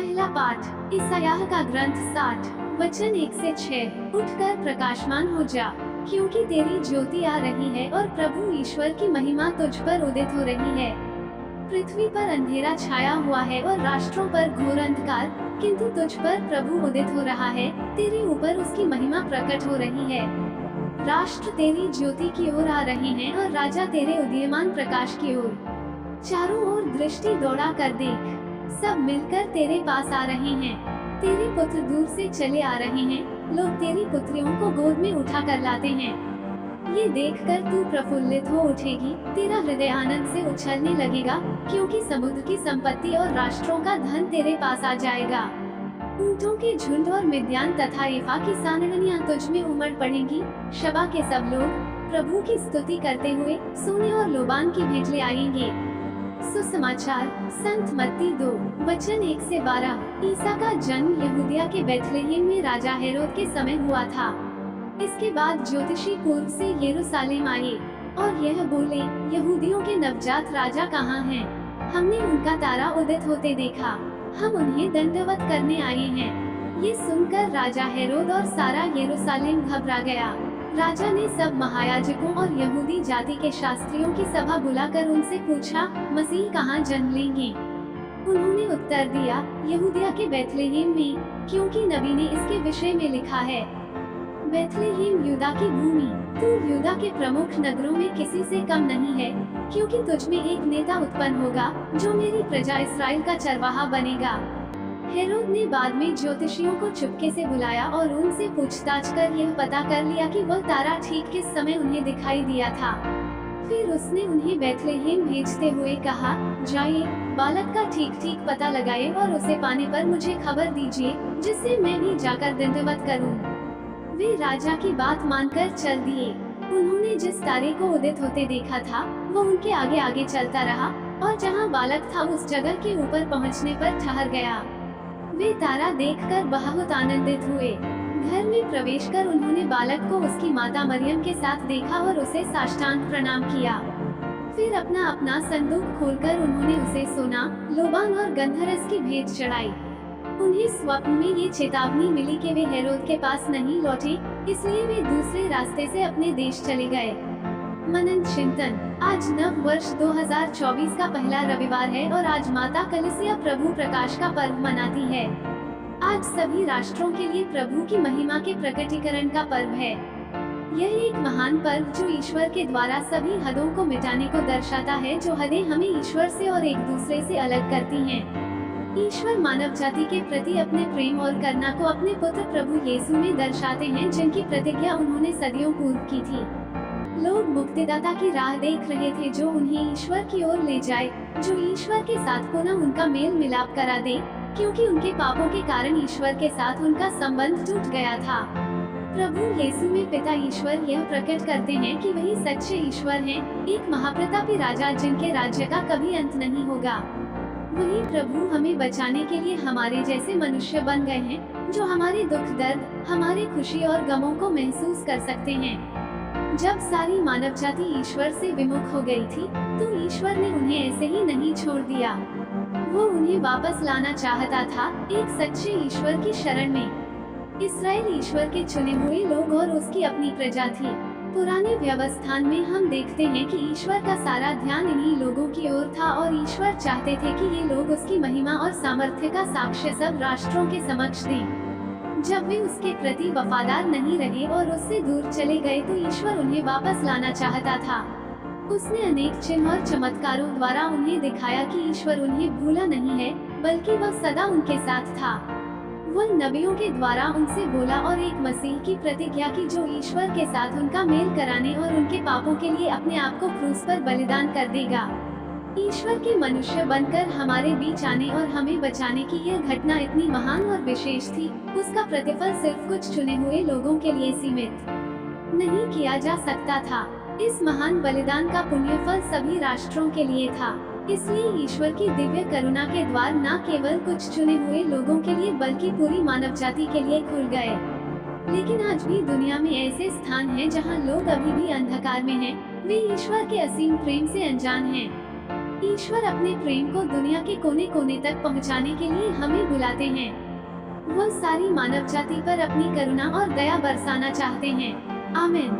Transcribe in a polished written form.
पहला पाठ ईसायाह का ग्रंथ 60 वचन 1 से 6। उठकर प्रकाशमान हो जा, क्योंकि तेरी ज्योति आ रही है और प्रभु ईश्वर की महिमा तुझ पर उदित हो रही है। पृथ्वी पर अंधेरा छाया हुआ है और राष्ट्रों पर घोर अंधकार, किंतु तुझ पर प्रभु उदित हो रहा है, तेरे ऊपर उसकी महिमा प्रकट हो रही है। राष्ट्र तेरी ज्योति की ओर आ रहे हैं और राजा तेरे उदीयमान प्रकाश की ओर। चारों ओर दृष्टि दौड़ा कर देख, सब मिलकर तेरे पास आ रहे हैं। तेरे पुत्र दूर से चले आ रहे हैं, लोग तेरी पुत्रियों को गोद में उठा कर लाते हैं। ये देखकर तू प्रफुल्लित हो उठेगी, तेरा हृदय आनंद से उछलने लगेगा, क्योंकि समुद्र की संपत्ति और राष्ट्रों का धन तेरे पास आ जाएगा। ऊंटों के झुंड और मिद्यान तथा एफा की सानगनियां तुझ में उमड़ पड़ेंगी। शबा के सब लोग प्रभु की स्तुति करते हुए सोने और लोबान की भेंट ले आएंगे। सुसमाचार संत मत्ती 2 वचन 1 से 12। ईसा का जन्म यहूदिया के बेथलेहेम में राजा हेरोद के समय हुआ था। इसके बाद ज्योतिषी पूर्व से यरूशलेम आए और यह बोले, यहूदियों के नवजात राजा कहाँ हैं? हमने उनका तारा उदित होते देखा, हम उन्हें दंडवत करने आए हैं। ये सुनकर राजा हेरोद और सारा यरूशलेम घबरा गया। राजा ने सब महायाजकों और यहूदी जाति के शास्त्रियों की सभा बुलाकर उनसे पूछा, मसीह कहाँ जन्म लेंगे? उन्होंने उत्तर दिया, यहूदिया के बेथलेहेम में, क्योंकि नबी ने इसके विषय में लिखा है, बेथलेहेम यूदा की भूमि, तू यूदा के प्रमुख नगरों में किसी से कम नहीं है, क्योंकि तुझ में एक नेता उत्पन्न होगा, जो मेरी प्रजा इस्राएल का चरवाहा बनेगा। हेरोद ने बाद में ज्योतिषियों को चुपके से बुलाया और उनसे पूछताछ कर यह पता कर लिया कि वह तारा ठीक किस समय उन्हें दिखाई दिया था। फिर उसने उन्हें बेथलेहेम भेजते हुए कहा, जाइए, बालक का ठीक पता लगाए और उसे पाने पर मुझे खबर दीजिए, जिससे मैं भी जाकर दंडवत करूं। वे राजा की बात मानकर चल दिए। उन्होंने जिस तारे को उदित होते देखा था, वो उनके आगे आगे चलता रहा और जहाँ बालक था उस जगह के ऊपर पहुँचने पर ठहर गया। वे तारा देखकर बहुत आनंदित हुए। घर में प्रवेश कर उन्होंने बालक को उसकी माता मरियम के साथ देखा और उसे साष्टांग प्रणाम किया। फिर अपना अपना संदूक खोलकर उन्होंने उसे सोना, लोबान और गंधरस की भेंट चढ़ाई। उन्हें स्वप्न में ये चेतावनी मिली कि वे हेरोद के पास नहीं लौटे, इसलिए वे दूसरे रास्ते से अपने देश चले गए। मनन चिंतन। आज नव वर्ष 2024 का पहला रविवार है और आज माता कलिसिया प्रभु प्रकाश का पर्व मनाती है। आज सभी राष्ट्रों के लिए प्रभु की महिमा के प्रकटीकरण का पर्व है। यह एक महान पर्व जो ईश्वर के द्वारा सभी हदों को मिटाने को दर्शाता है, जो हदें हमें ईश्वर से और एक दूसरे से अलग करती हैं। ईश्वर मानव जाति के प्रति अपने प्रेम और करुणा को अपने पुत्र प्रभु यीशु में दर्शाते हैं, जिनकी प्रतिज्ञा उन्होंने सदियों पूर्व की थी। लोग मुक्तिदाता की राह देख रहे थे, जो उन्हें ईश्वर की ओर ले जाए, जो ईश्वर के साथ पुनः उनका मेल मिलाप करा दे, क्योंकि उनके पापों के कारण ईश्वर के साथ उनका संबंध टूट गया था। प्रभु यीशु में पिता ईश्वर यह प्रकट करते हैं कि वही सच्चे ईश्वर हैं, एक महाप्रतापी राजा जिनके राज्य का कभी अंत नहीं होगा। वही प्रभु हमें बचाने के लिए हमारे जैसे मनुष्य बन गए हैं, जो हमारे दुख दर्द, हमारे खुशी और गमों को महसूस कर सकते हैं। जब सारी मानव जाति ईश्वर से विमुख हो गई थी, तो ईश्वर ने उन्हें ऐसे ही नहीं छोड़ दिया। वो उन्हें वापस लाना चाहता था, एक सच्चे ईश्वर की शरण में। इस्राएल ईश्वर के चुने हुए लोग और उसकी अपनी प्रजा थी। पुराने व्यवस्थान में हम देखते हैं कि ईश्वर का सारा ध्यान इन्हीं लोगों की ओर था और ईश्वर चाहते थे कि ये लोग उसकी महिमा और सामर्थ्य का साक्ष्य सब राष्ट्रों के समक्ष दें। जब वे उसके प्रति वफादार नहीं रहे और उससे दूर चले गए, तो ईश्वर उन्हें वापस लाना चाहता था। उसने अनेक चिन्ह और चमत्कारों द्वारा उन्हें दिखाया कि ईश्वर उन्हें भूला नहीं है, बल्कि वह सदा उनके साथ था। वह नबियों के द्वारा उनसे बोला और एक मसीह की प्रतिज्ञा की, जो ईश्वर के साथ उनका मेल कराने और उनके पापों के लिए अपने आप को क्रूस पर बलिदान कर देगा। ईश्वर के मनुष्य बनकर हमारे बीच आने और हमें बचाने की यह घटना इतनी महान और विशेष थी, उसका प्रतिफल सिर्फ कुछ चुने हुए लोगों के लिए सीमित नहीं किया जा सकता था। इस महान बलिदान का पुण्य फल सभी राष्ट्रों के लिए था। इसलिए ईश्वर की दिव्य करुणा के द्वार न केवल कुछ चुने हुए लोगों के लिए बल्कि पूरी मानव जाति के लिए खुल गए। लेकिन आज भी दुनिया में ऐसे स्थान हैं जहां लोग अभी भी अंधकार में हैं, वे ईश्वर के असीम प्रेम से अनजान हैं। ईश्वर अपने प्रेम को दुनिया के कोने कोने तक पहुंचाने के लिए हमें बुलाते हैं। वह सारी मानव जाति पर अपनी करुणा और दया बरसाना चाहते हैं। आमीन।